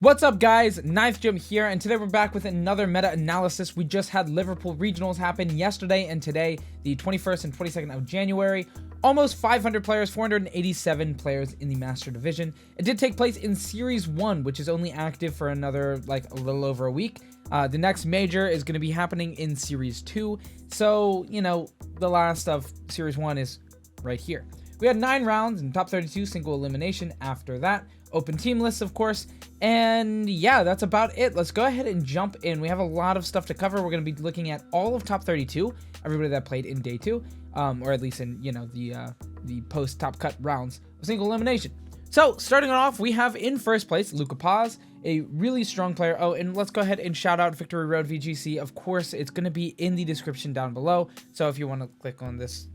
What's up, guys? Ninth Gym here, and today we're back with another meta-analysis. We just had Liverpool regionals happen yesterday and today, the 21st and 22nd of January. Almost 500 players, 487 players in the Master Division. It did take place in Series 1, which is only active for another, a little over a week. The next major is going to be happening in Series 2, so, the last of Series 1 is right here. We had 9 rounds and top 32 single elimination after that. Open team lists, of course. And yeah, that's about it. Let's go ahead and jump in. We have a lot of stuff to cover. We're going to be looking at all of top 32, everybody that played in day 2, or at least in, the post top cut rounds of single elimination. So starting off, we have in first place, Luca Paz, a really strong player. Oh, and let's go ahead and shout out Victory Road VGC. Of course, it's going to be in the description down below. So if you want to click on this,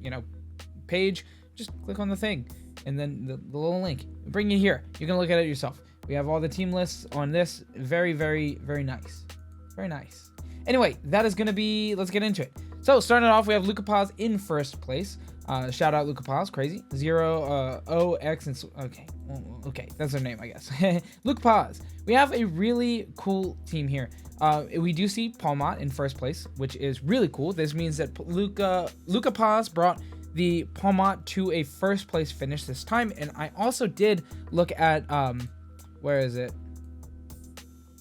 page, just click on the thing and then the little link. Bring you here. You can look at it yourself. We have all the team lists on this. Very, very, very nice. Very nice. Anyway, that is going to be... Let's get into it. So, starting off, we have Luca Paz in first place. Shout out Luca Paz. Crazy. 0, and... Okay. Okay. That's their name, I guess. Luca Paz. We have a really cool team here. We do see Palmot in first place, which is really cool. This means that Luca Paz brought the Palmot to a first place finish this time. And I also did look at... where is it?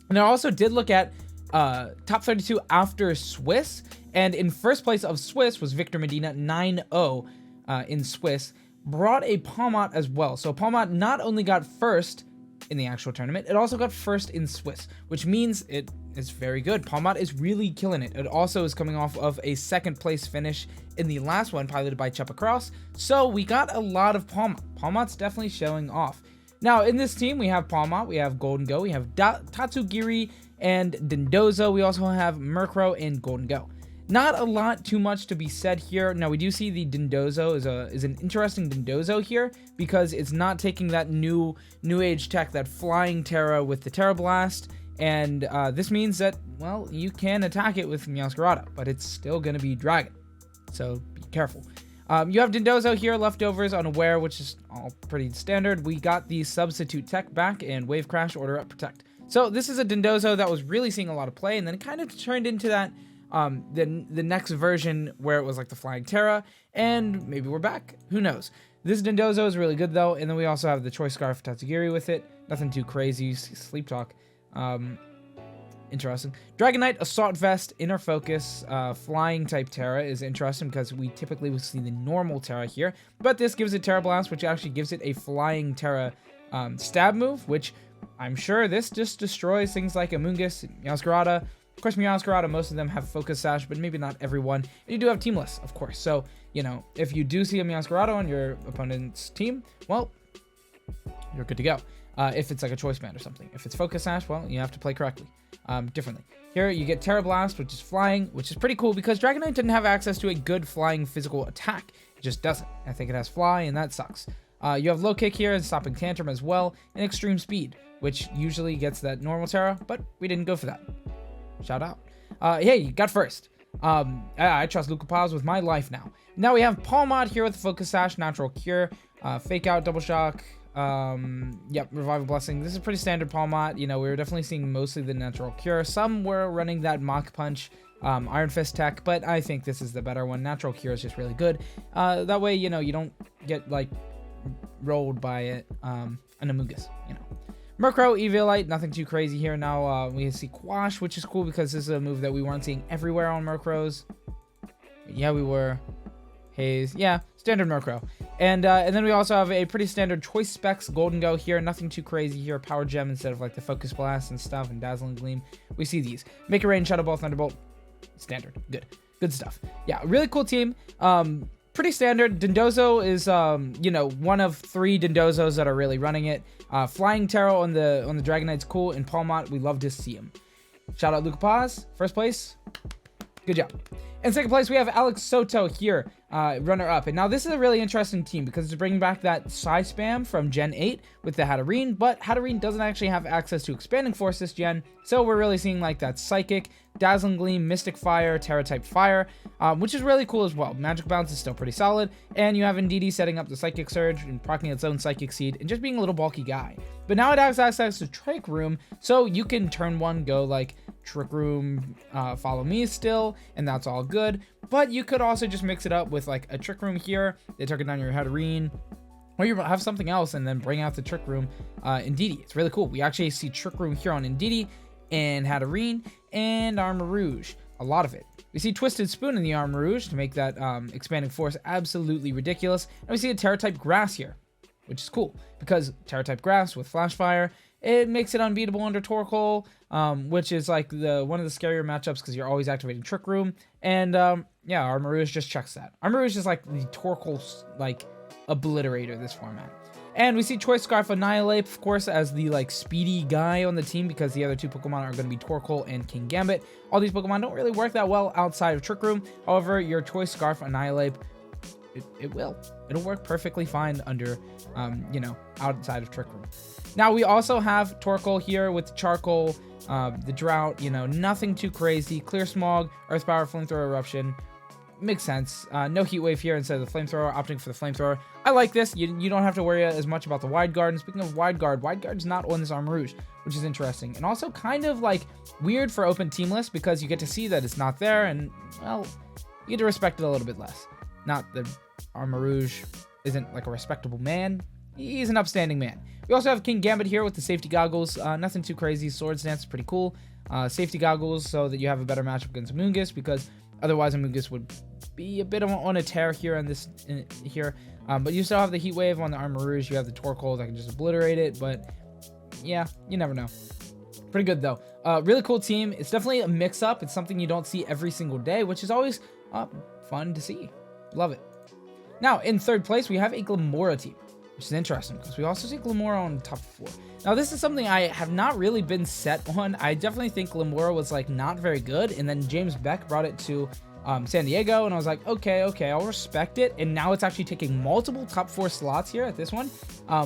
And I also did look at top 32 after Swiss, and in first place of Swiss was Victor Medina, 9-0 in Swiss, brought a Palmot as well. So Palmot not only got first in the actual tournament, it also got first in Swiss, which means it is very good. Palmot is really killing it. It also is coming off of a second place finish in the last one, piloted by Chupa Cross. So we got a lot of Palmot. Palmot's definitely showing off. Now, in this team, we have Palmot, we have Golden Go, we have Tatsugiri and Dindozo. We also have Murkrow and Golden Go. Not a lot too much to be said here. Now, we do see the Dindozo is an interesting Dindozo here because it's not taking that new age tech, that Flying Terra with the Terra Blast. And this means that, well, you can attack it with Meowscarada, but it's still going to be Dragon. So be careful. You have Dindozo here, Leftovers, Unaware, which is all pretty standard. We got the Substitute Tech back and Wave Crash, Order Up, Protect. So this is a Dindozo that was really seeing a lot of play, and then it kind of turned into that, the next version where it was like the Flying Terra, and maybe we're back. Who knows? This Dindozo is really good, though, and then we also have the Choice Scarf Tatsugiri with it. Nothing too crazy. Sleep Talk. Interesting. Dragonite, Assault Vest, Inner Focus, Flying type Terra is interesting because we typically would see the normal Terra here, but this gives it Terra Blast, which actually gives it a Flying Terra stab move, which I'm sure this just destroys things like Amoonguss, Meowscarada. Of course, Meowscarada, most of them have Focus Sash, but maybe not everyone. And you do have Team Lists, of course. So, if you do see a Meowscarada on your opponent's team, well, you're good to go. If it's like a Choice Band or something. If it's Focus Sash, well, you have to play correctly. Differently. Here you get Terra Blast, which is flying, which is pretty cool because Dragonite didn't have access to a good flying physical attack. It just doesn't. I think it has Fly, and that sucks. You have Low Kick here and Stopping Tantrum as well, and Extreme Speed, which usually gets that normal Terra, but we didn't go for that. Shout out. Hey, you got first. I trust Luca Paz with my life now. Now we have Palmot here with Focus Sash, Natural Cure, Fake Out, Double Shock. Yep, Revival Blessing. This is pretty standard Palmot. We were definitely seeing mostly the Natural Cure. Some were running that Mach Punch, Iron Fist tech, but I think this is the better one. Natural Cure is just really good. That way, you don't get rolled by it, an Amoonguss, Murkrow, Eviolite, nothing too crazy here. Now we see Quash, which is cool because this is a move that we weren't seeing everywhere on Murkrows. Yeah, we were. Haze, yeah, standard Murkrow. And then we also have a pretty standard Choice Specs Golden Go here. Nothing too crazy here. Power Gem instead of the Focus Blast and stuff, and Dazzling Gleam. We see these. Make a Rain, Shadow Ball, Thunderbolt. Standard. Good stuff. Yeah, really cool team. Pretty standard. Dindozo is one of 3 Dindozos that are really running it. Flying Terra on the Dragonite's cool, and Palmot, we love to see him. Shout out Luca Paz, first place. Good job. In second place, we have Alex Soto here, runner-up. And now this is a really interesting team because it's bringing back that Psy spam from Gen 8 with the Hatterene, but Hatterene doesn't actually have access to Expanding Force this gen, so we're really seeing like that Psychic, Dazzling Gleam, Mystic Fire, Terra-type Fire, which is really cool as well. Magic Bounce is still pretty solid, and you have Indeedee setting up the Psychic Surge and proccing its own Psychic Seed, and just being a little bulky guy. But now it has access to Trick Room, so you can turn one, go like Trick Room, Follow Me still, and that's all good. But you could also just mix it up with like a Trick Room here. They took it down your Hatterene, or you have something else and then bring out the Trick Room Indeedee. It's really cool. We actually see Trick Room here on Indeedee and Hatterene and Armarouge. A lot of it. We see Twisted Spoon in the Armarouge to make that Expanding Force absolutely ridiculous. And we see a Terra-type Grass here, which is cool because Terra-type Grass with Flash Fire, it makes it unbeatable under Torkoal, which is like one of the scarier matchups because you're always activating Trick Room. And yeah, Armarouge just checks that. Armarouge is like the Torkoal like obliterator this format. And we see Choice Scarf Annihilate, of course, as the like speedy guy on the team because the other two Pokemon are going to be Torkoal and King Gambit. All these Pokemon don't really work that well outside of Trick Room. However, your Choice Scarf Annihilate, it'll work perfectly fine under, you know, outside of Trick Room. Now we also have Torkoal here with Charcoal, the Drought, you know, nothing too crazy. Clear Smog, Earth Power, Flamethrower Eruption. Makes sense. No Heat Wave here instead of the Flamethrower, opting for the Flamethrower. I like this. You don't have to worry as much about the Wide Guard. And speaking of Wide Guard's not on this Armarouge, which is interesting. And also kind of like weird for open team lists because you get to see that it's not there and, well, you get to respect it a little bit less. Not that Armarouge isn't like a respectable man. He's an upstanding man. We also have King Gambit here with the Safety Goggles. Nothing too crazy. Swords Dance is pretty cool. Safety Goggles so that you have a better matchup against Amoonguss because otherwise Amoonguss would be a bit on a tear here on this here. But you still have the Heat Wave on the Armarouge. You have the Torkoal that can just obliterate it. But yeah, you never know. Pretty good though. Really cool team. It's definitely a mix-up. It's something you don't see every single day, which is always fun to see. Love it. Now, in third place, we have a Glimmora team, which is interesting because we also see Glimmora on top 4. Now, this is something I have not really been set on. I definitely think Glimmora was like not very good, and then James Beck brought it to San Diego, and I was like, okay, I'll respect it. And now it's actually taking multiple top 4 slots here at this one,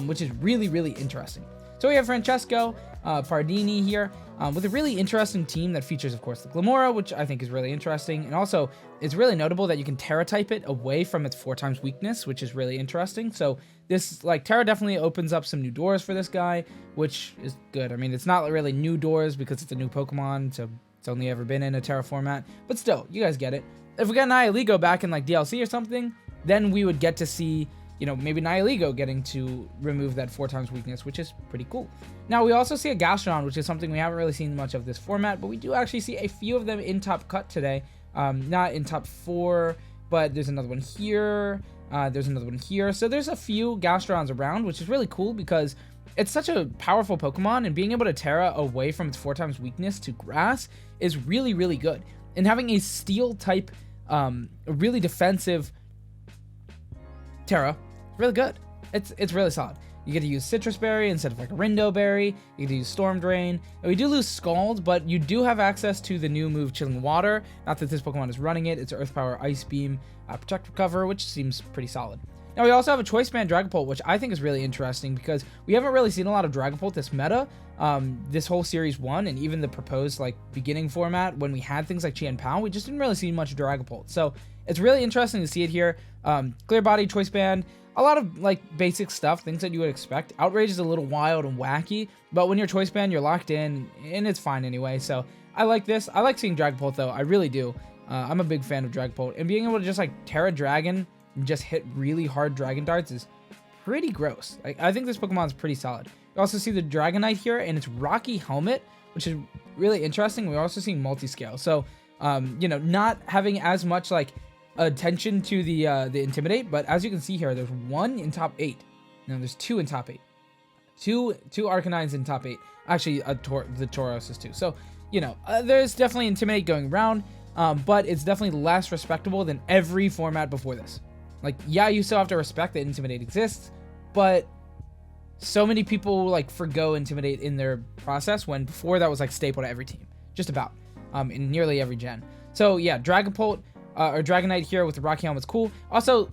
which is really, really interesting. So we have Francesco Pardini here with a really interesting team that features, of course, the Glimmora, which I think is really interesting. And also, it's really notable that you can Terra type it away from its 4x weakness, which is really interesting. So this, like, Terra definitely opens up some new doors for this guy, which is good. I mean, it's not really new doors because it's a new Pokemon, so it's only ever been in a Terra format. But still, you guys get it. If we got Nihilego back in, like, DLC or something, then we would get to see, you know, maybe Nihilego getting to remove that 4x weakness, which is pretty cool. Now, we also see a Gastrodon, which is something we haven't really seen much of this format, but we do actually see a few of them in top cut today. Not in top 4, but there's another one here. There's another one here. So there's a few Gastrodons around, which is really cool because it's such a powerful Pokemon, and being able to Terra away from its 4x weakness to Grass is really, really good. And having a Steel type, really defensive Terra, really good. It's really solid. You get to use Citrus Berry instead of like a Rindo Berry. You get to use Storm Drain. And we do lose Scald, but you do have access to the new move Chilling Water. Not that this Pokemon is running it. It's Earth Power, Ice Beam, Protect Recover, which seems pretty solid. Now we also have a Choice Band Dragapult, which I think is really interesting because we haven't really seen a lot of Dragapult this meta. This whole Series 1 and even the proposed like beginning format when we had things like Chien Pao, we just didn't really see much Dragapult. So it's really interesting to see it here. Clear Body, Choice Band, a lot of like basic stuff, things that you would expect. Outrage is a little wild and wacky, but when you're Choice Band, you're locked in and it's fine anyway. So I like this. I like seeing Dragapult though. I really do. I'm a big fan of Dragapult, and being able to just like Terra Dragon and just hit really hard Dragon Darts is pretty gross. Like, I think this Pokemon's pretty solid. You also see the Dragonite here and its Rocky Helmet, which is really interesting. We're also seeing Multiscale. So, you know, not having as much like attention to the Intimidate, but as you can see here, there's 1 in top 8. Now there's 2 in top 8. Two Arcanines in top 8. Actually, the Tauros is 2. So, you know, there's definitely Intimidate going around, but it's definitely less respectable than every format before this. Like, yeah, you still have to respect that Intimidate exists, but so many people like forgo Intimidate in their process when before that was like staple to every team, just about, in nearly every gen. So yeah, Dragapult, or Dragonite here with the Rocky Helmet's cool. Also,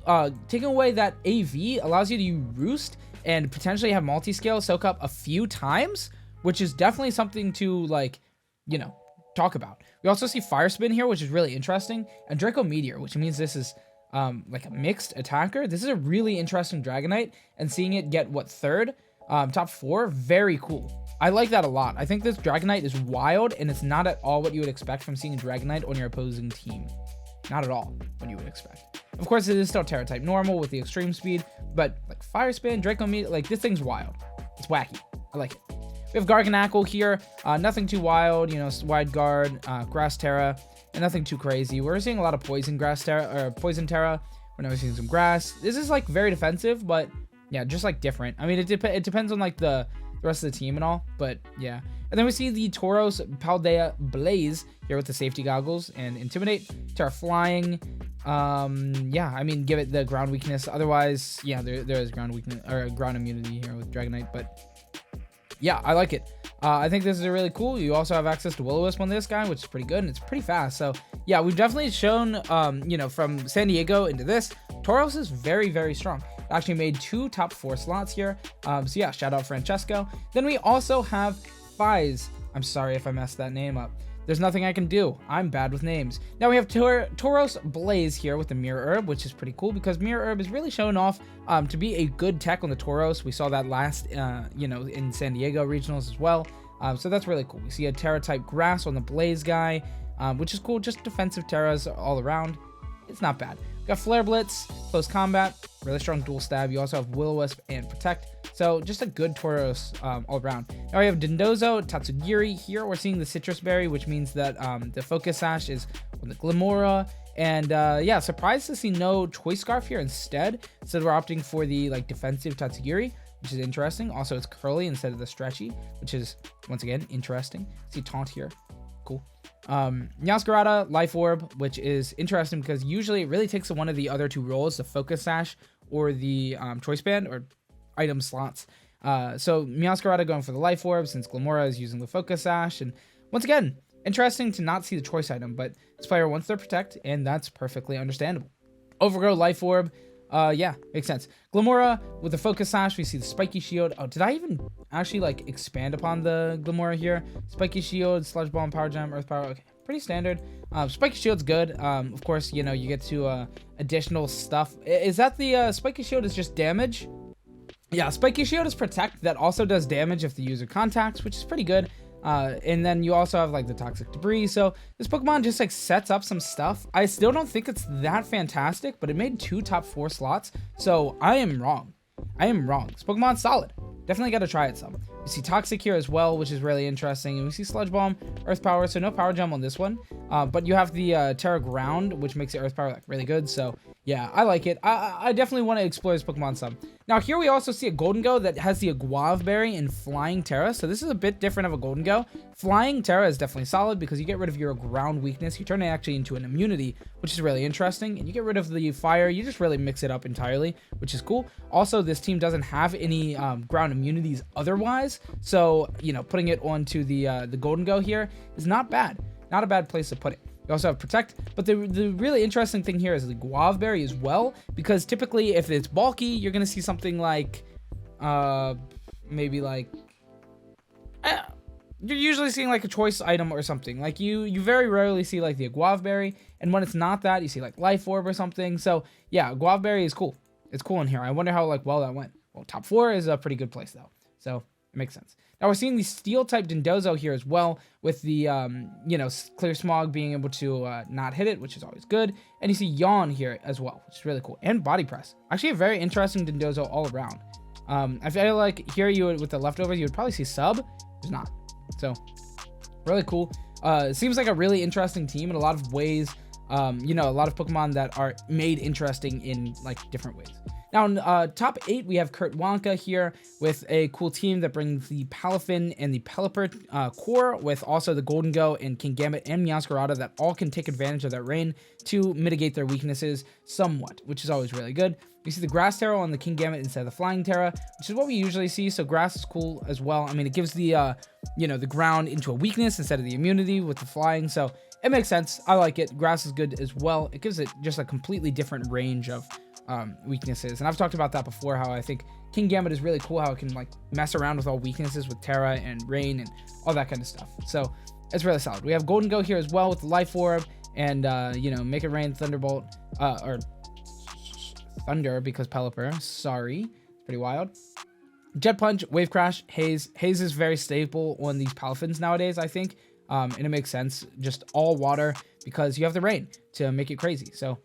taking away that AV allows you to roost and potentially have multi-scale soak up a few times, which is definitely something to, like, you know, talk about. We also see Fire Spin here, which is really interesting, and Draco Meteor, which means this is like a mixed attacker. This is a really interesting Dragonite, and seeing it get, what, third? Top 4? Very cool. I like that a lot. I think this Dragonite is wild, and it's not at all what you would expect from seeing a Dragonite on your opposing team. Not at all what you would expect. Of course, it is still Terra type normal with the extreme speed, but like Fire Spin, Draco Meteor, like this thing's wild. It's wacky. I like it. We have Garganacl here. Nothing too wild, you know, Wide Guard, Grass Terra, and nothing too crazy. We're seeing a lot of Poison Grass Terra, or Poison Terra. We're now seeing some Grass. This is like very defensive, but yeah, just like different. I mean, it depends on like the rest of the team and all, but yeah. And then we see the Tauros Paldea Blaze here with the safety goggles and Intimidate. Terra Flying. Yeah, I mean, give it the ground weakness. Otherwise, yeah, there is ground weakness or ground immunity here with Dragonite, but yeah, I like it. I think this is really cool. You also have access to Will-O-Wisp on this guy, which is pretty good, and it's pretty fast. So yeah, we've definitely shown, you know, from San Diego into this, Tauros is very, very strong. Actually made 2 top 4 slots here. So yeah, shout out Francesco. Then we also have Fize. I'm sorry if I messed that name up. There's nothing I can do. I'm bad with names. Now we have Tauros Blaze here with the Mirror Herb, which is pretty cool because Mirror Herb is really showing off to be a good tech on the Tauros. We saw that last, you know, in San Diego regionals as well. So that's really cool. We see a Terra type Grass on the Blaze guy, which is cool. Just defensive Terras all around. It's not bad. We got Flare Blitz, Close Combat, really strong Dual Stab. You also have Will-O-Wisp and Protect. So just a good Tauros all around. Now we have Dondozo, Tatsugiri. Here we're seeing the Citrus Berry, which means that the Focus Sash is on the Glimora. And yeah, surprised to see no Choice Scarf here instead. Instead we're opting for the like defensive Tatsugiri, which is interesting. Also it's curly instead of the stretchy, which is once again interesting. See Taunt here. Cool. Meowscarada, Life Orb, which is interesting because usually it really takes one of the other 2 roles, the Focus Sash or the Choice Band or item slots. So Meowscarada going for the Life Orb since Glimora is using the Focus Sash. And once again, interesting to not see the choice item, but this player wants their Protect, and that's perfectly understandable. Overgrow, Life Orb. Yeah, makes sense. Glimora with the Focus Sash, we see the Spiky Shield. Oh, did I even actually like expand upon the Glimora here? Spiky Shield, Sludge Bomb, Power Gem, Earth Power. Okay, pretty standard. Spiky Shield's good. Of course, you know, you get to additional stuff. Is that the Spiky Shield is just damage? Yeah, Spiky Shield is Protect that also does damage if the user contacts, which is pretty good. And then you also have like the Toxic Debris. So this Pokemon just like sets up some stuff. I still don't think it's that fantastic, but it made 2 top 4 slots. So I am wrong. This Pokemon's solid. Definitely got to try it some. We see Toxic here as well, which is really interesting. And we see Sludge Bomb, Earth Power. So no Power Gem on this one. But you have the Terra Ground, which makes the Earth Power like really good. So yeah, I like it. I definitely want to explore this Pokemon some. Now here we also see a Golden Go that has the Guave Berry and Flying Terra. So this is a bit different of a Golden Go. Flying Terra is definitely solid because you get rid of your ground weakness. You turn it actually into an immunity, which is really interesting. And you get rid of the fire. You just really mix it up entirely, which is cool. Also, this team doesn't have any ground immunities otherwise. So, you know, putting it onto the Golden Go here is not bad. Not a bad place to put it. You also have Protect, but the really interesting thing here is the Guave Berry as well, because typically if it's bulky, you're going to see something like, maybe like, you're usually seeing like a choice item or something. Like you very rarely see like the Guave Berry, and when it's not that, you see like Life Orb or something. So yeah, Guave Berry is cool. It's cool in here. I wonder how like well that went. Well, top 4 is a pretty good place though, so it makes sense. Now we're seeing the Steel type Dondozo here as well, with the you know, Clear Smog being able to not hit it, which is always good. And you see Yawn here as well, which is really cool. And Body Press, actually a very interesting Dondozo all around. I feel like here you would, with the leftovers, you would probably see Sub. There's not, so really cool. It seems like a really interesting team in a lot of ways. You know, a lot of Pokemon that are made interesting in like different ways. Now, in top 8, we have Kurt Wonka here with a cool team that brings the Palafin and the Pelipper core, with also the Golden Go and Kingambit and Meowscarada that all can take advantage of that rain to mitigate their weaknesses somewhat, which is always really good. You see the Grass Terra on the Kingambit instead of the Flying Terra, which is what we usually see, so Grass is cool as well. I mean, it gives the, you know, the ground into a weakness instead of the immunity with the flying, so it makes sense. I like it. Grass is good as well. It gives it just a completely different range of weaknesses. And I've talked about that before, how I think King Gambit is really cool, how it can like mess around with all weaknesses with Terra and Rain and all that kind of stuff. So it's really solid. We have Golden Go here as well with the Life Orb and, you know, Make It Rain, Thunderbolt, or Thunder because Pelipper. Sorry. It's pretty wild. Jet Punch, Wave Crash, Haze. Haze is very stable on these Palafins nowadays, I think. And it makes sense. Just all water because you have the rain to make it crazy. So,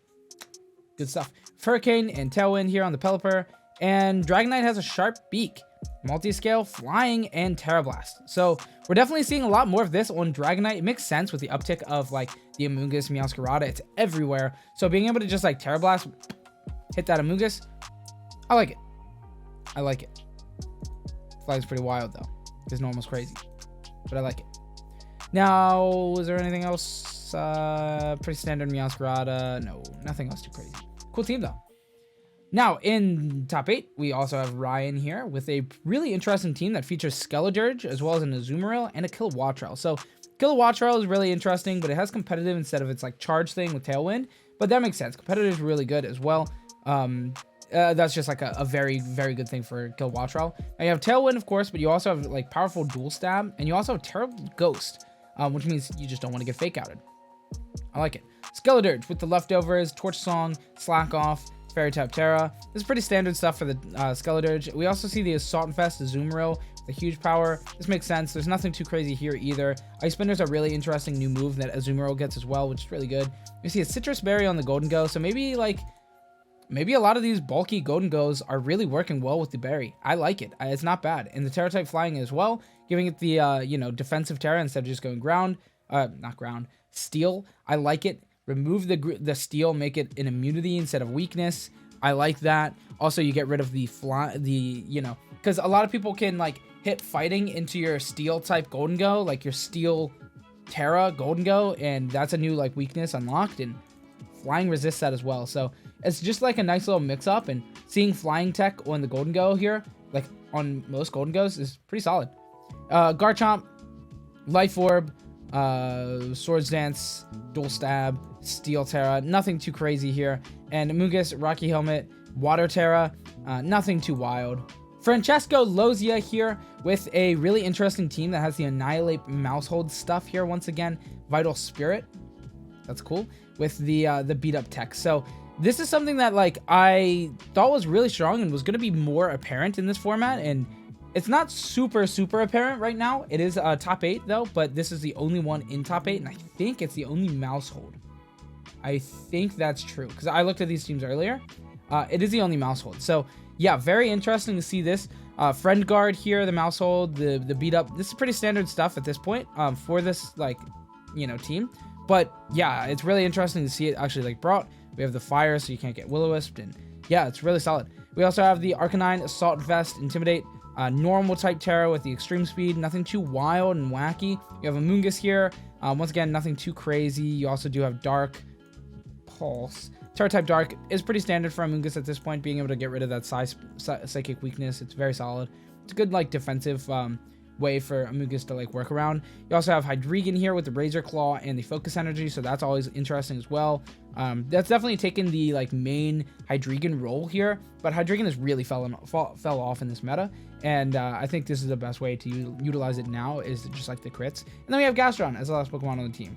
good stuff. Hurricane and Tailwind here on the Pelipper. And Dragonite has a sharp beak. Multi-scale, Flying, and Terra Blast. So, we're definitely seeing a lot more of this on Dragonite. It makes sense with the uptick of, like, the Amoonguss, Meowscarada. It's everywhere. So, being able to just, like, Terra Blast, hit that Amoonguss, I like it. I like it. Flying's pretty wild, though. It's almost crazy. But I like it. Now, is there anything else? Pretty standard Meowscarada. No, nothing else too crazy. Cool team, though. Now, in top 8, we also have Ryan here with a really interesting team that features Skeledirge, as well as an Azumarill and a Kilowattrel. So, Kilowattrel is really interesting, but it has competitive instead of its, like, charge thing with Tailwind. But that makes sense. Competitive is really good as well. That's just, like, a very, very good thing for Kilowattrel. Now, you have Tailwind, of course, but you also have, like, powerful Dual Stab, and you also have Terrible Ghost, which means you just don't want to get Fake Outed. I like it. Skeledirge with the leftovers, Torch Song, Slack Off, Fairy Type Terra. This is pretty standard stuff for the Skeledirge. We also see the Assault Infest, the Azumarill, with a huge power. This makes sense. There's nothing too crazy here either. Ice Spinner's a really interesting new move that Azumarill gets as well, which is really good. We see a Citrus Berry on the Golden Go, so maybe a lot of these bulky Golden Goes are really working well with the berry. I like it. It's not bad. And the Terra type Flying as well, giving it the, you know, defensive Terra instead of just going ground. Not ground. Steel. I like it. Remove the steel, make it an immunity instead of weakness. I like that. Also, you get rid of the you know, because a lot of people can, like, hit fighting into your steel type Golden Go, like your steel Terra Golden Go, and that's a new, like, weakness unlocked, and Flying resists that as well. So it's just like a nice little mix up, and seeing Flying tech on the Golden Go here, like on most Golden Goes, is pretty solid. Garchomp, Life Orb, Swords Dance, Dual Stab, Steel Terra, nothing too crazy here. And Amoonguss, Rocky Helmet, Water Terra, nothing too wild. Francesco Lozia here with a really interesting team that has the Annihilate Mousehold stuff here once again. Vital Spirit, that's cool, with the beat up tech. So this is something that, like, I thought was really strong and was going to be more apparent in this format, and it's not super apparent right now. It is top 8 though, but this is the only one in top 8, and I think it's the only Mousehold. I think that's true, because I looked at these teams earlier. It is the only Mousehold. So yeah, very interesting to see this. Friend Guard here, the Mousehold, the beat up. This is pretty standard stuff at this point for this, like, you know, team. But yeah, it's really interesting to see it actually, like, brought. We have the Fire, so you can't get Will-O-Wisp, and yeah, it's really solid. We also have the Arcanine, Assault Vest, Intimidate, normal type Terra with the extreme speed, nothing too wild and wacky. You have Amoonguss here. Once again, nothing too crazy. You also do have Dark Pulse. Terra type Dark is pretty standard for Amoonguss at this point, being able to get rid of that psychic weakness. It's very solid. It's a good, like, defensive way for Amoonguss to, like, work around. You also have Hydreigon here with the Razor Claw and the Focus Energy, so that's always interesting as well. That's definitely taken the, like, main Hydreigon role here, but Hydreigon has really fell off in this meta, and I think this is the best way to utilize it now, is just, like, the crits. And then we have Gastron as the last Pokemon on the team.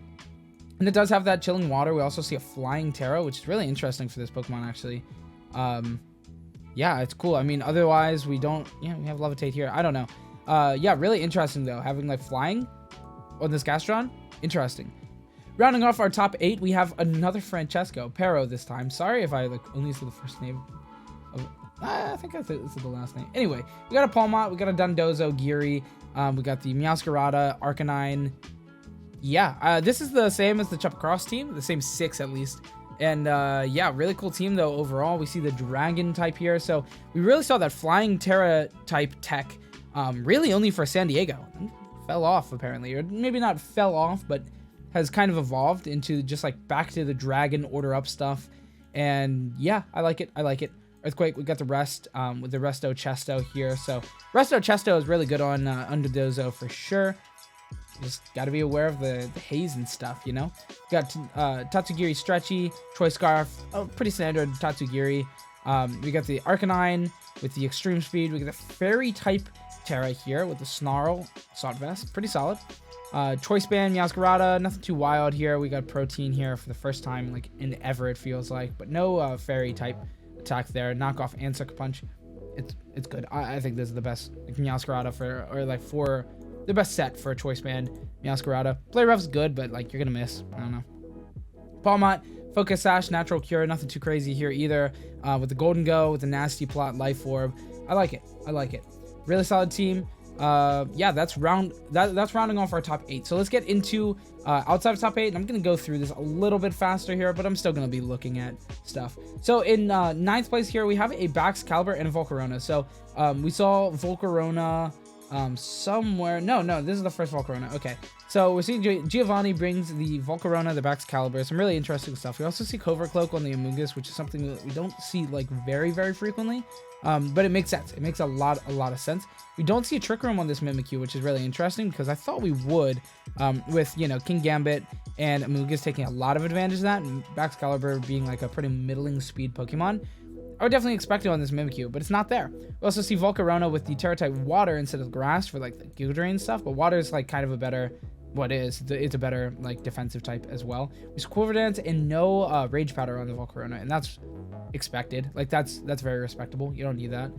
And it does have that Chilling Water. We also see a Flying Terra, which is really interesting for this Pokemon, actually. Yeah, it's cool. I mean, otherwise, we don't... Yeah, we have Levitate here. I don't know. Yeah, really interesting, though. Having, like, Flying on this Gastron. Interesting. Rounding off our top 8, we have another Francesco. Pero this time. Sorry if I, like, only said the first name. I think this is the last name. Anyway, we got a Palmot. We got a Dondozo, Geary. We got the Meowscarada, Arcanine. Yeah, this is the same as the Chupacross team, the same 6 at least. And yeah, really cool team though overall. We see the Dragon type here, so we really saw that Flying Terra type tech really only for San Diego. Fell off apparently, or maybe not fell off, but has kind of evolved into just like back to the Dragon order up stuff. And yeah, I like it. I like it. Earthquake, we got the rest with the Resto Chesto here. So Resto Chesto is really good on Underdozo for sure. just got to be aware of the haze and stuff, you know. Got Tatsugiri Stretchy, Choice Scarf, pretty standard Tatsugiri. We got the Arcanine with the Extreme Speed. We got the Fairy type Terra here with the Snarl, Assault Vest, pretty solid. Choice Band, Meowscarada, nothing too wild here. We got Protein here for the first time, like in ever it feels like, but no Fairy type attack there. Knockoff and Sucker Punch. It's good. I think this is the best like, Meowscarada for the best set for a Choice Band. Meowscarada. Play Rough's good, but like you're gonna miss. I don't know. Palmot, Focus Sash, Natural Cure, nothing too crazy here either. With the Golden Go, with the Nasty Plot, Life Orb. I like it. Really solid team. Yeah, that's rounding off our top 8. So let's get into outside of top 8, and I'm gonna go through this a little bit faster here, but I'm still gonna be looking at stuff. So in 9th place here, we have a Baxcalibur and a Volcarona. So we saw Volcarona somewhere. No, this is the first Volcarona. Okay, so we're seeing Giovanni brings the Volcarona, the Baxcalibur, some really interesting stuff. We also see Covert Cloak on the Amoonguss, which is something that we don't see like very frequently. But it makes sense. It makes a lot of sense. We don't see a Trick Room on this Mimikyu, which is really interesting because I thought we would, with, you know, King Gambit and Amoonguss taking a lot of advantage of that, and Baxcalibur being like a pretty middling speed Pokemon. I would definitely expect it on this Mimikyu, but it's not there. We also see Volcarona with the Terra-type Water instead of Grass for like the Giga Drain stuff, but Water is like kind of a better, it's a better like defensive type as well. We see Quiver Dance and no Rage Powder on the Volcarona, and that's expected. Like that's very respectable. You don't need that.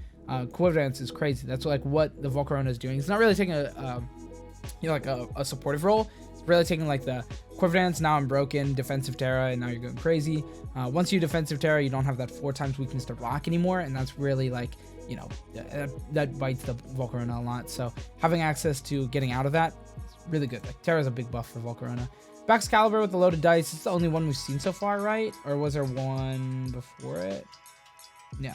Quiver Dance is crazy. That's like what the Volcarona is doing. It's not really taking a supportive role. It's really taking like the Quiver Dance, now I'm broken, defensive Terra, and now you're going crazy. Once you defensive Terra, you don't have that 4 times weakness to rock anymore, and that's really like, you know, that bites the Volcarona a lot. So having access to getting out of that is really good. Like Terra's a big buff for Volcarona. Baxcalibur with the loaded dice. It's the only one we've seen so far, right? Or was there one before it? No.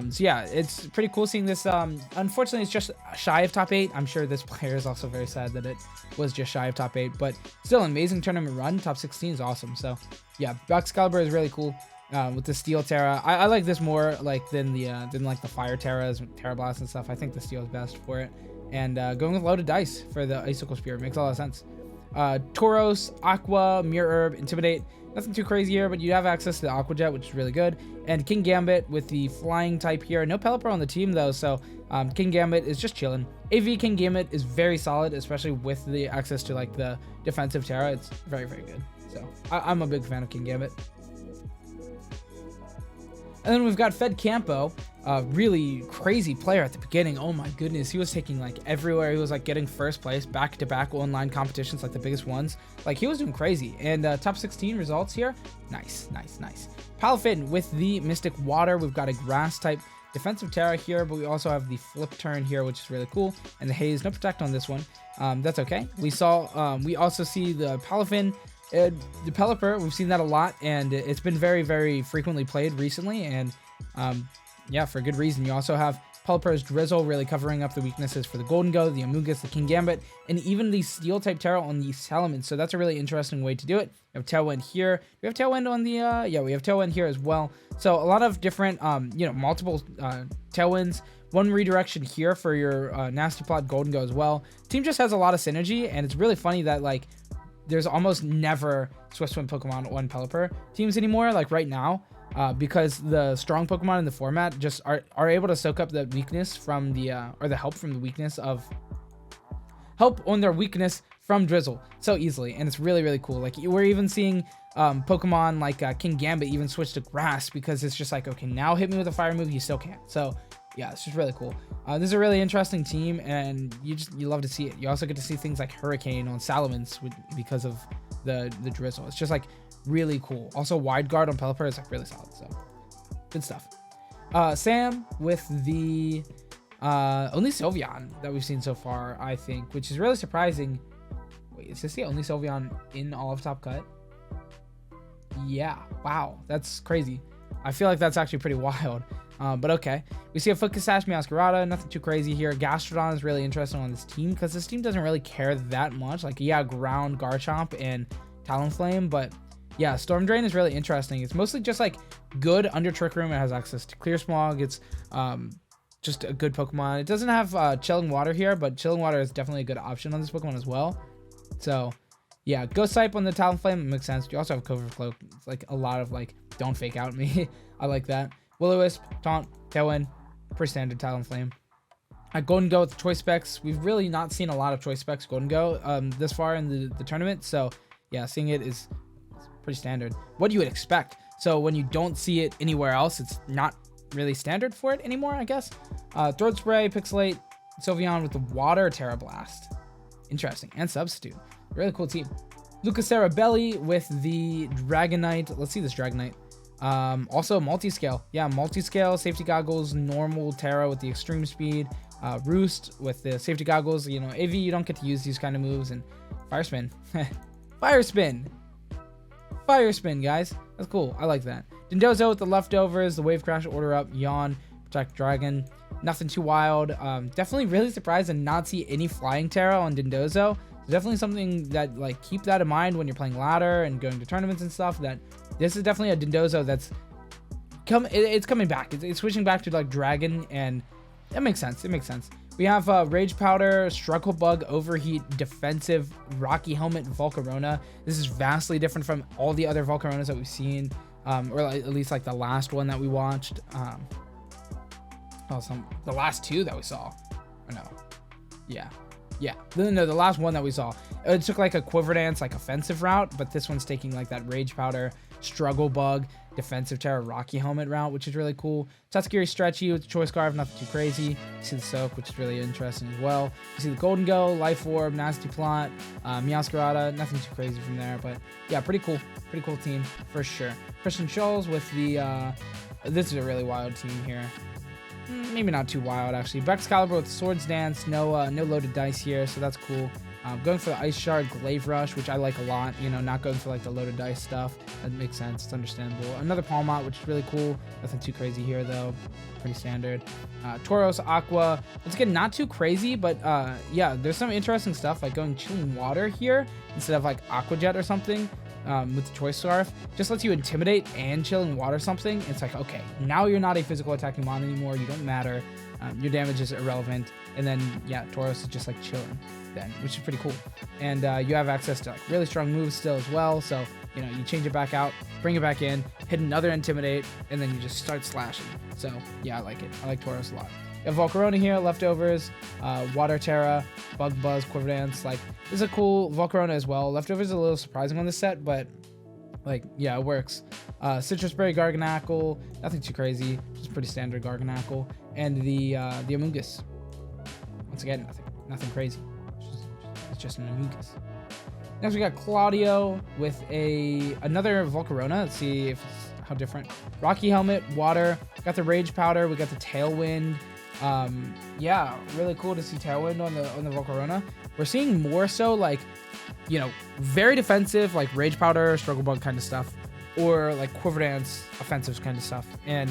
So yeah, it's pretty cool seeing this. Unfortunately, it's just shy of top 8. I'm sure this player is also very sad that it was just shy of top 8, but still an amazing tournament run. Top 16 is awesome. So yeah, Baxcalibur is really cool. With the Steel Terra, I like this more like than like the Fire Terras, Terra Blast and stuff. I think the Steel is best for it. And going with loaded dice for the Icicle Spear makes a lot of sense. Tauros, Aqua, Mirror Herb, Intimidate. Nothing too crazy here, but you have access to the Aqua Jet, which is really good. And King Gambit with the flying type here. No Pelipper on the team though, so King Gambit is just chilling. AV King Gambit is very solid, especially with the access to like the defensive Terra. It's very good. So I'm a big fan of King Gambit. And then we've got Fed Campo, a really crazy player at the beginning. Oh my goodness, he was taking like everywhere. He was like getting first place, back-to-back online competitions, like the biggest ones. Like he was doing crazy. And top 16 results here. Nice. Palafin with the Mystic Water. We've got a Grass type defensive Terra here, but we also have the Flip Turn here, which is really cool. And the Haze, no Protect on this one. That's okay. We also see the Palafin. The Pelipper, we've seen that a lot, and it's been very frequently played recently, and yeah, for good reason. You also have Pelipper's Drizzle really covering up the weaknesses for the Golden Go, the Amoonguss, the King Gambit, and even the Steel type Terra on the Salamence. So that's a really interesting way to do it. We have Tailwind here. We have Tailwind on the yeah, we have Tailwind here as well. So a lot of different you know, multiple Tailwinds. One redirection here for your Nasty Plot Golden Go as well. Team just has a lot of synergy, and it's really funny that like there's almost never Swift Swim Pokemon on Pelipper teams anymore, like right now, because the strong Pokemon in the format just are able to soak up the weakness from the, or the help from the weakness of, help on their weakness from Drizzle so easily, and it's really cool. Like we're even seeing Pokemon like King Gambit even switch to Grass because it's just like, okay, now hit me with a fire move, you still can't. So yeah, it's just really cool. This is a really interesting team, and you love to see it. You also get to see things like Hurricane on Salamence because of the Drizzle. It's just like really cool. Also, Wide Guard on Pelipper is like really solid. So good stuff. Sam with the only Sylveon that we've seen so far, I think, which is really surprising. Wait, is this the only Sylveon in all of Top Cut? Yeah. Wow, that's crazy. I feel like that's actually pretty wild. But okay. We see a Focus Sash, Meowscarada, nothing too crazy here. Gastrodon is really interesting on this team because this team doesn't really care that much. Like, yeah, Ground, Garchomp, and Talonflame, but yeah, Storm Drain is really interesting. It's mostly just like good under Trick Room. It has access to Clear Smog. It's just a good Pokemon. It doesn't have Chilling Water here, but Chilling Water is definitely a good option on this Pokemon as well. So yeah, Ghost Type on the Talonflame makes sense. You also have Covert Cloak. It's like a lot of like, don't fake out me. I like that. Will-O-Wisp, Taunt, Tailwind, pretty standard Talonflame. Golden Go with the choice specs. We've really not seen a lot of choice specs Golden Go this far in the tournament. So yeah, seeing it is pretty standard. What you would expect. So when you don't see it anywhere else, it's not really standard for it anymore, I guess. Throat Spray, Pixelate, Sylveon with the Water Terra Blast. Interesting. And Substitute. Really cool team. Lucasera Belly with the Dragonite. Let's see this Dragonite. Also multi-scale. Yeah, multi-scale, safety goggles, normal Terra with the extreme speed, Roost with the safety goggles. You know, AV, you don't get to use these kind of moves, and Fire Spin. Fire Spin! Fire Spin, guys. That's cool. I like that. Dindozo with the leftovers, the Wave Crash, Order Up, Yawn, Protect Dragon. Nothing too wild. Definitely really surprised to not see any Flying Terra on Dindozo. Definitely something that, like, keep that in mind when you're playing ladder and going to tournaments and stuff, that this is definitely a Dindozo that's it's coming back. It's switching back to like Dragon, and that makes sense. It makes sense. We have Rage Powder, Struggle Bug, Overheat, Defensive, Rocky Helmet, Volcarona. This is vastly different from all the other Volcaronas that we've seen, or at least like the last one that we watched. The last two that we saw. Or no. Yeah. No, the last one that we saw. It took like a Quiver Dance, like offensive route, but this one's taking like that Rage Powder, Struggle Bug, Defensive Terra, Rocky Helmet route, which is really cool. Tatsugiri Stretchy with the Choice Scarf, nothing too crazy. You see the Soak, which is really interesting as well. You see the Golden Go, Life Orb, Nasty Plot, Meowscarada, nothing too crazy from there, but yeah, pretty cool team for sure. Christian Scholes with the, this is a really wild team here. Maybe not too wild, actually. Excalibur with Swords Dance, no loaded dice here, so that's cool. Going for the Ice Shard, Glaive Rush, which I like a lot. You know, not going for like the loaded dice stuff. That makes sense. It's understandable. Another Palmot, which is really cool. Nothing too crazy here, though. Pretty standard. Tauros, Aqua. Once again, not too crazy, but yeah, there's some interesting stuff, like going Chilling Water here instead of like Aqua Jet or something. With the Choice Scarf, just lets you Intimidate and Chilling Water something. It's like, okay, now you're not a physical attacking mon anymore. You don't matter. Your damage is irrelevant. And then, yeah, Tauros is just like chilling then, which is pretty cool. And you have access to like really strong moves still as well. So, you know, you change it back out, bring it back in, hit another Intimidate, and then you just start slashing. So, yeah, I like it. I like Tauros a lot. You have Volcarona here, Leftovers, Water Terra, Bug Buzz, Quiver Dance. Like, this is a cool Volcarona as well. Leftovers is a little surprising on this set, but, like, yeah, it works. Citrus Berry, Garganackle, nothing too crazy, just pretty standard Garganackle. And the Amoonguss. Once again, nothing crazy. It's just an Amoonguss. Next, we got Claudio with another Volcarona. Let's see if it's how different. Rocky Helmet, Water. Got the Rage Powder. We got the Tailwind. Yeah, really cool to see Tailwind on the Volcarona. We're seeing more so like, you know, very defensive, like Rage Powder, Struggle Bug kind of stuff, or like Quiver Dance, offensive kind of stuff. And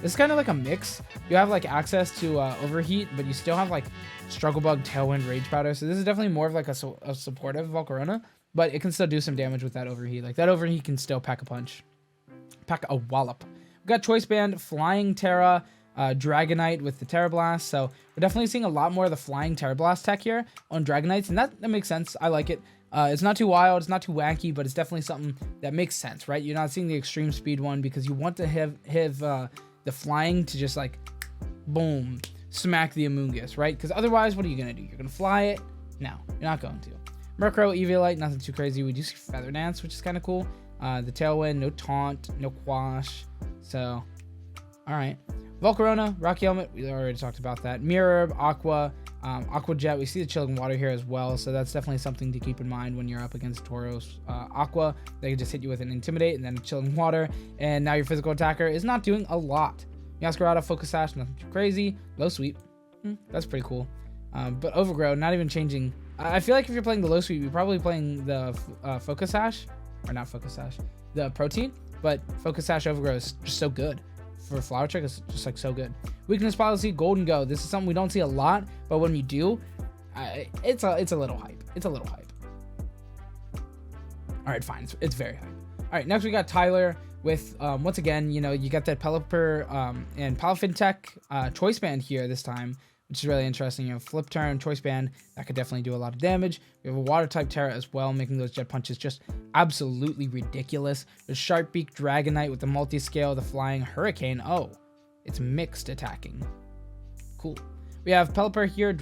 this is kind of like a mix. You have like access to Overheat, but you still have like Struggle Bug, Tailwind, Rage Powder. So this is definitely more of like a supportive Volcarona, but it can still do some damage with that Overheat. Like that Overheat can still pack a punch, pack a wallop. We got Choice Band, Flying Terra, Dragonite with the Terra Blast. So we're definitely seeing a lot more of the Flying Terra Blast tech here on Dragonites, and that makes sense. I like it. It's not too wild, it's not too wacky, but it's definitely something that makes sense, right? You're not seeing the extreme speed one because you want to have the flying to just like, boom, smack the Amoonguss, right? Because otherwise, what are you going to do? You're going to fly it? No, you're not going to. Murkrow, Eviolite, nothing too crazy. We do see Feather Dance, which is kind of cool. The Tailwind, no Taunt, no Quash. So, all right. Volcarona, Rocky Helmet, we already talked about that. Mirror, Aqua, Aqua Jet, we see the Chilling Water here as well, so that's definitely something to keep in mind when you're up against Tauros. Aqua, they can just hit you with an Intimidate and then Chilling Water, and now your physical attacker is not doing a lot. Meowscarada, Focus Sash, nothing too crazy. Low Sweep, that's pretty cool. But Overgrow, not even changing. I feel like if you're playing the Low Sweep, you're probably playing the Focus Sash, or not Focus Sash, the Protein, but Focus Sash Overgrow is just so good. For Flower Trick, it's just like so good. Weakness Policy, Golden Go. This is something we don't see a lot, but when we do, it's a little hype. It's a little hype. All right, fine. It's very hype. All right, next we got Tyler with, once again, you know, you got that Pelipper and Palafin Tech Choice Band here this time which is really interesting. You know, flip turn, choice band, that could definitely do a lot of damage. We have a water type Terra as well, making those jet punches just absolutely ridiculous. There's Sharp Beak Dragonite with the multi-scale, the flying Hurricane. Oh, it's mixed attacking. Cool. We have Pelipper here,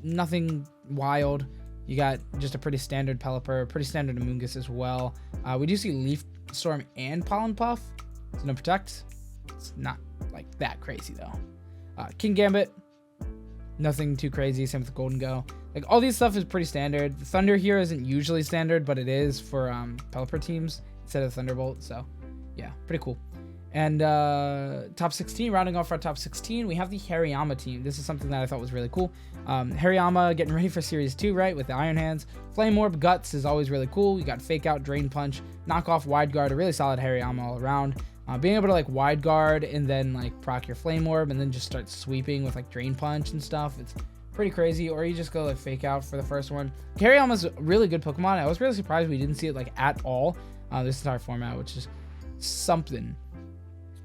nothing wild. You got just a pretty standard Pelipper, pretty standard Amoonguss as well. We do see Leaf Storm and Pollen Puff. So no Protect. It's not like that crazy though. King Gambit, nothing too crazy. Same with Golden Go. Like all these stuff is pretty standard. Thunder here isn't usually standard, but it is for Pelipper teams instead of Thunderbolt. So yeah, pretty cool. And top 16, rounding off our top 16, we have the Hariyama team. This is something that I thought was really cool. Hariyama getting ready for Series 2, right, with the Iron Hands. Flame Orb Guts is always really cool. You got Fake Out, Drain Punch, Knock Off, Wide Guard, a really solid Hariyama all around. Being able to like Wide Guard and then like proc your Flame Orb and then just start sweeping with like Drain Punch and stuff. It's pretty crazy. Or you just go like Fake Out for the first one. Hariyama's a really good Pokemon. I was really surprised we didn't see it like at all this entire format, which is something.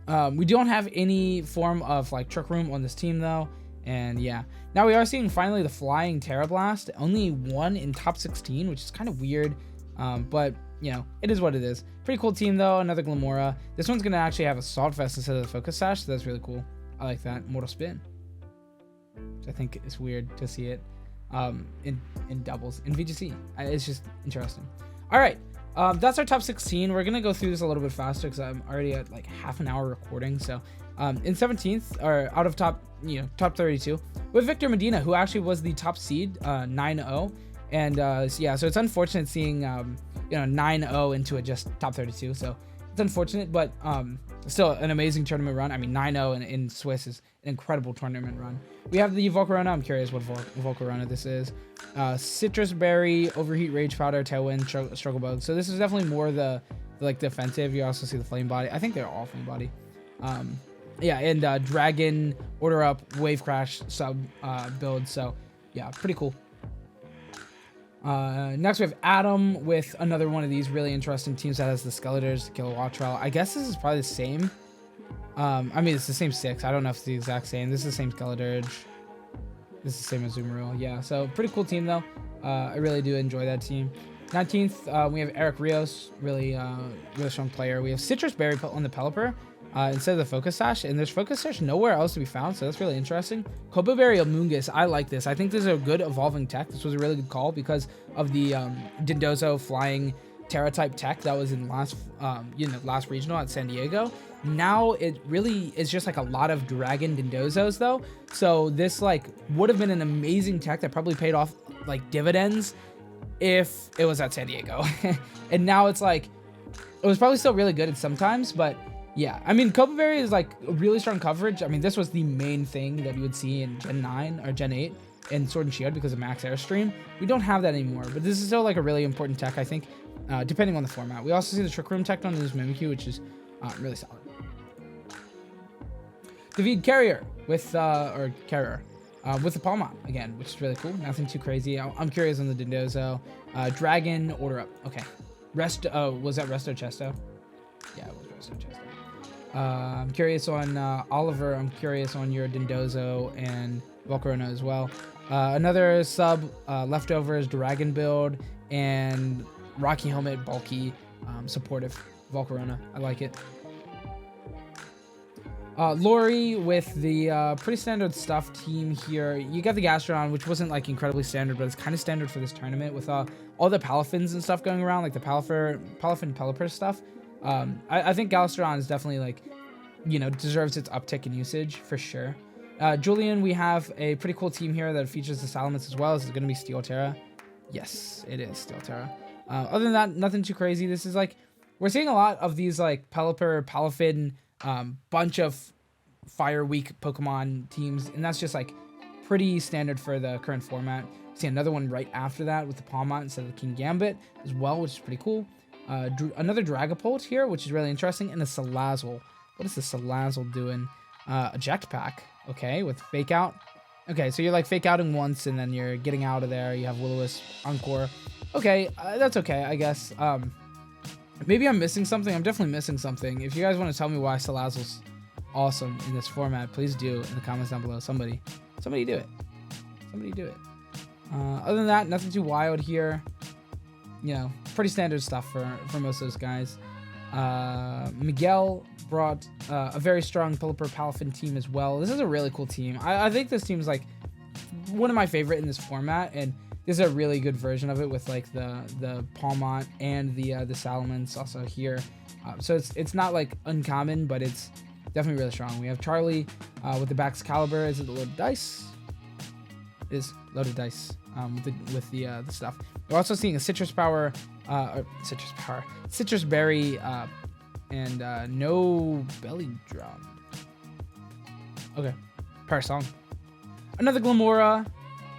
We don't have any form of like Trick Room on this team though, and yeah, now we are seeing finally the Flying Terra Blast, only one in top 16, which is kind of weird, but you know, it is what it is. Pretty cool team though. Another Glamora. This one's gonna actually have Assault Vest instead of the Focus Sash, so that's really cool. I like that. Mortal Spin, which I think is weird to see it in doubles in VGC. It's just interesting. All right. That's our top 16. We're gonna go through this a little bit faster because I'm already at like half an hour recording. So in 17th, or out of top 32, with Victor Medina, who actually was the top seed, 9-0, and yeah, so it's unfortunate seeing 9-0 into a just top 32. So it's unfortunate, but still an amazing tournament run. I mean, 9-0 in Swiss is an incredible tournament run. We have the Volcarona. I'm curious what Volcarona this is. Citrus Berry, Overheat Rage Powder, Tailwind, Struggle Bug. So this is definitely more the like defensive. You also see the Flame Body. I think they're all Flame Body. Yeah, and Dragon, Order Up, Wave Crash sub build. So yeah, pretty cool. Next we have Adam with another one of these really interesting teams that has the Skeletors, the Kilowattrel. I guess this is probably the same. I mean, it's the same 6. I don't know if it's the exact same. This is the same Skeleturge. This is the same as Azumarill. Yeah, so pretty cool team though. I really do enjoy that team. 19th, we have Eric Rios, really strong player. We have Citrus Berry on the Pelipper instead of the Focus Sash, and there's Focus Sash nowhere else to be found, so that's really interesting. Kobo Berry Amoonguss, I like this. I think this is a good evolving tech. This was a really good call because of the Dindozo flying Terra type tech that was in last regional at San Diego. Now it really is just like a lot of Dragon Dindozos though. So this like would have been an amazing tech that probably paid off like dividends if it was at San Diego. And now it's like, it was probably still really good at sometimes, but yeah, I mean, Kobo Berry is like a really strong coverage. I mean, this was the main thing that you would see in Gen 9 or Gen 8 in Sword and Shield because of Max Airstream. We don't have that anymore, but this is still like a really important tech, I think, depending on the format. We also see the Trick Room tech on this Mimikyu, which is really solid. David Carrier with, with the Palmon again, which is really cool. Nothing too crazy. I'm curious on the Dindozo. Dragon, Order Up. Okay. Was that Resto Chesto? Yeah, it was Resto Chesto. I'm curious on Oliver. I'm curious on your Dindozo and Volcarona as well. Another sub leftovers Dragon build and Rocky Helmet, bulky, supportive Volcarona. I like it. Lori with the pretty standard stuff team here. You got the Gastrodon, which wasn't like incredibly standard, but it's kind of standard for this tournament with all the Palafins and stuff going around, like the Palafin Pelipper stuff. I think Gastrodon is definitely like, deserves its uptick in usage for sure. Julian, we have a pretty cool team here that features the Salamence as well. Is it going to be Steel Terra? Yes, it is Steel Terra. Other than that, nothing too crazy. This is like, we're seeing a lot of these like Pelipper, Palafin, bunch of Fire Week Pokemon teams, and that's just like pretty standard for the current format. See another one right after that with the Palmont instead of the King Gambit as well, which is pretty cool. Another Dragapult here, which is really interesting, and a Salazzle. What is the Salazzle doing? Eject Pack, okay, with Fake Out. Okay, so you're like fake outing once and then you're getting out of there. You have Will-O-Wisp Encore. Okay, that's okay, I guess. Maybe I'm missing something. I'm definitely missing something. If you guys want to tell me why Salazzle's awesome in this format, please do in the comments down below. Somebody Somebody do it. Somebody do it. Other than that, nothing too wild here. You know, pretty standard stuff for most of those guys. Miguel brought a very strong Pelipper Palafin team as well. This is a really cool team. I think this team is like one of my favorite in this format, and this is a really good version of it with like the Palmont and the Salamence also here. So it's not like uncommon, but it's definitely really strong. We have Charlie with the Bax Caliber. Is it the loaded dice? It is loaded dice with the stuff. We're also seeing a Citrus Berry, and no Belly Drum. Okay, Parasong. Another Glamora,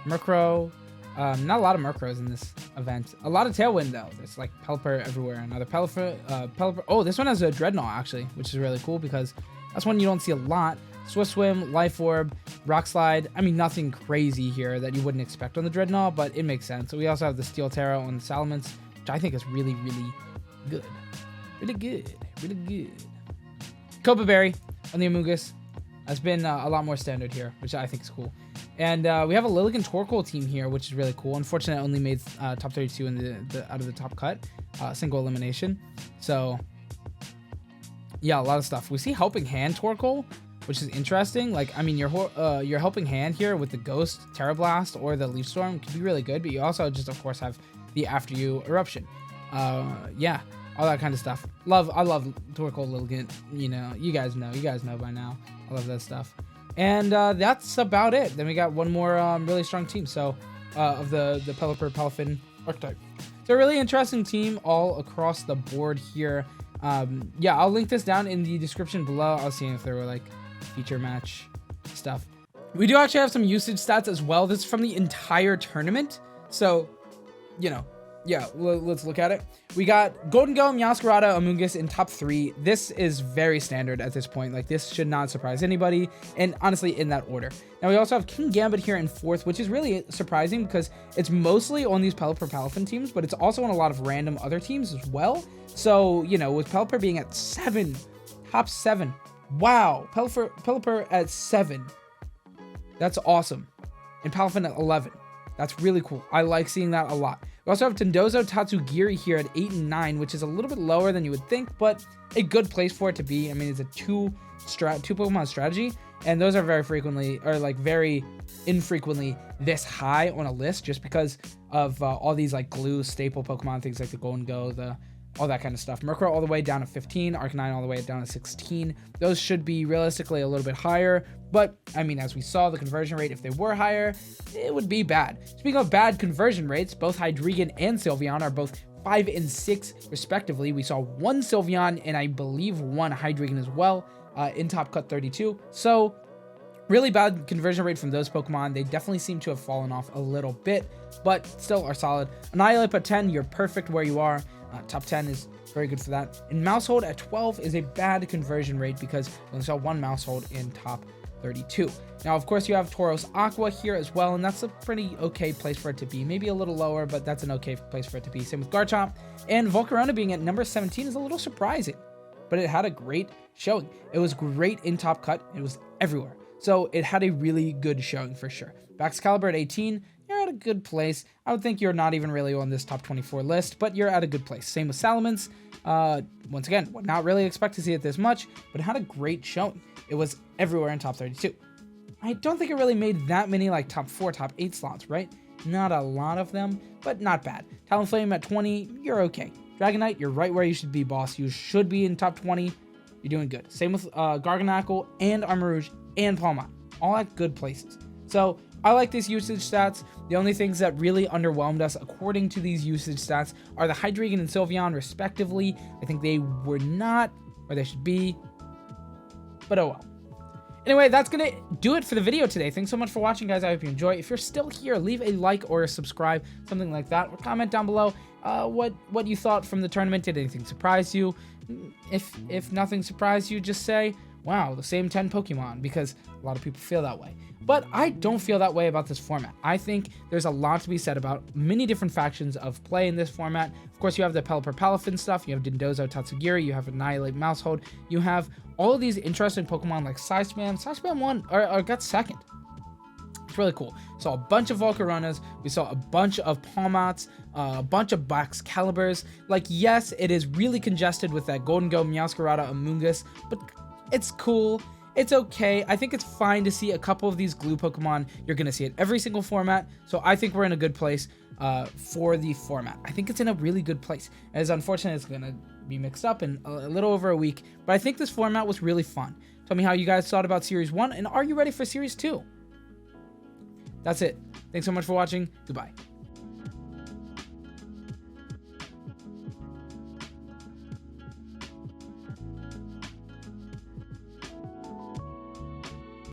Murkrow. Not a lot of Murkrows in this event. A lot of Tailwind though. There's like Pelipper everywhere. Another Pelipper. Oh, this one has a Dreadnought actually, which is really cool because that's one you don't see a lot. Swift Swim, Life Orb, Rock Slide. I mean, nothing crazy here that you wouldn't expect on the Dreadnought, but it makes sense. So we also have the Steel Terra on the Salamence, which I think is really, really good. Really good. Really good. Copa Berry on the Amoonguss has been a lot more standard here, which I think is cool. And we have a Lilligant Torkoal team here, which is really cool. Unfortunately, I only made top 32 in the out of the top cut, single elimination. So yeah, a lot of stuff. We see Helping Hand Torkoal, which is interesting. Like, I mean, your Helping Hand here with the Ghost, Terra Blast, or the Leaf Storm could be really good, but you also just, of course, have the After You Eruption. Yeah, all that kind of stuff. I love Torkoal Lilligant. You know, you guys know by now. I love that stuff. And that's about it. Then we got one more really strong team. So of the Pelipper Palafin archetype. So a really interesting team all across the board here. Yeah, I'll link this down in the description below. I'll see if there were like feature match stuff. We do actually have some usage stats as well. This is from the entire tournament. So, you know, yeah, let's look at it. We got Golden Go, Meowscarada, Amoonguss in top 3. This is very standard at this point. Like, this should not surprise anybody. And honestly, in that order. Now, we also have King Gambit here in 4th, which is really surprising because it's mostly on these Pelipper Palafin teams, but it's also on a lot of random other teams as well. So, you know, with Pelipper being at 7, top 7. Wow, Pelipper at 7. That's awesome. And Palafin at 11. That's really cool. I like seeing that a lot. We also have Tendozo Tatsugiri here at 8 and 9, which is a little bit lower than you would think, but a good place for it to be. I mean, it's a two Pokemon strategy, and those are very infrequently this high on a list just because of all these like glue staple Pokemon, things like the Golden Go, all that kind of stuff. Murkrow all the way down to 15, Arcanine all the way down to 16. Those should be realistically a little bit higher, but I mean, as we saw, the conversion rate, if they were higher, it would be bad. Speaking of bad conversion rates, both Hydreigon and Sylveon are both 5 and 6 respectively. We saw one Sylveon and I believe one Hydreigon as well in top cut 32. So really bad conversion rate from those Pokemon. They definitely seem to have fallen off a little bit, but still are solid. Annihilate at 10, you're perfect where you are. Top 10 is very good for that. And Mousehold at 12 is a bad conversion rate because we only saw one Mousehold in top 32. Now, of course, you have Tauros Aqua here as well, and that's a pretty okay place for it to be. Maybe a little lower, but that's an okay place for it to be. Same with Garchomp. And Volcarona being at number 17 is a little surprising, but it had a great showing. It was great in top cut. It was everywhere. So it had a really good showing for sure. Baxcalibur at 18. You're at a good place. I would think you're not even really on this top 24 list, but you're at a good place. Same with Salamence. Once again, would not really expect to see it this much, but it had a great showing. It was everywhere in top 32. I don't think it really made that many like top 4, top 8 slots, right? Not a lot of them, but not bad. Talonflame at 20, you're okay. Dragonite, you're right where you should be, boss. You should be in top 20. You're doing good. Same with Garganackle and Armarouge and Palmont. All at good places. So I like these usage stats. The only things that really underwhelmed us according to these usage stats are the Hydreigon and Sylveon respectively. I think they were not where they should be, but oh well. Anyway, that's gonna do it for the video today. Thanks so much for watching, guys. I hope you enjoy. If you're still here, leave a like or a subscribe, something like that, or comment down below what you thought from the tournament. Did anything surprise you? If nothing surprised you, just say, wow, the same 10 Pokemon, because a lot of people feel that way. But I don't feel that way about this format. I think there's a lot to be said about many different factions of play in this format. Of course, you have the Pelipper Palafin stuff, you have Tendozo Tatsugiri, you have Annihilate Mousehold, you have all of these interesting Pokemon like Psyspam. Psyspam won, or got second. It's really cool. Saw a bunch of Volcaronas. We saw a bunch of Palmots, a bunch of Baxcaliburs. Like, yes, it is really congested with that Golden Go, Meowscarada, Amoonguss, but it's cool. It's okay. I think it's fine to see a couple of these glue Pokemon. You're going to see it every single format, so I think we're in a good place for the format. I think it's in a really good place. It is unfortunate it's going to be mixed up in a little over a week, but I think this format was really fun. Tell me how you guys thought about Series 1, and are you ready for Series 2? That's it. Thanks so much for watching. Goodbye.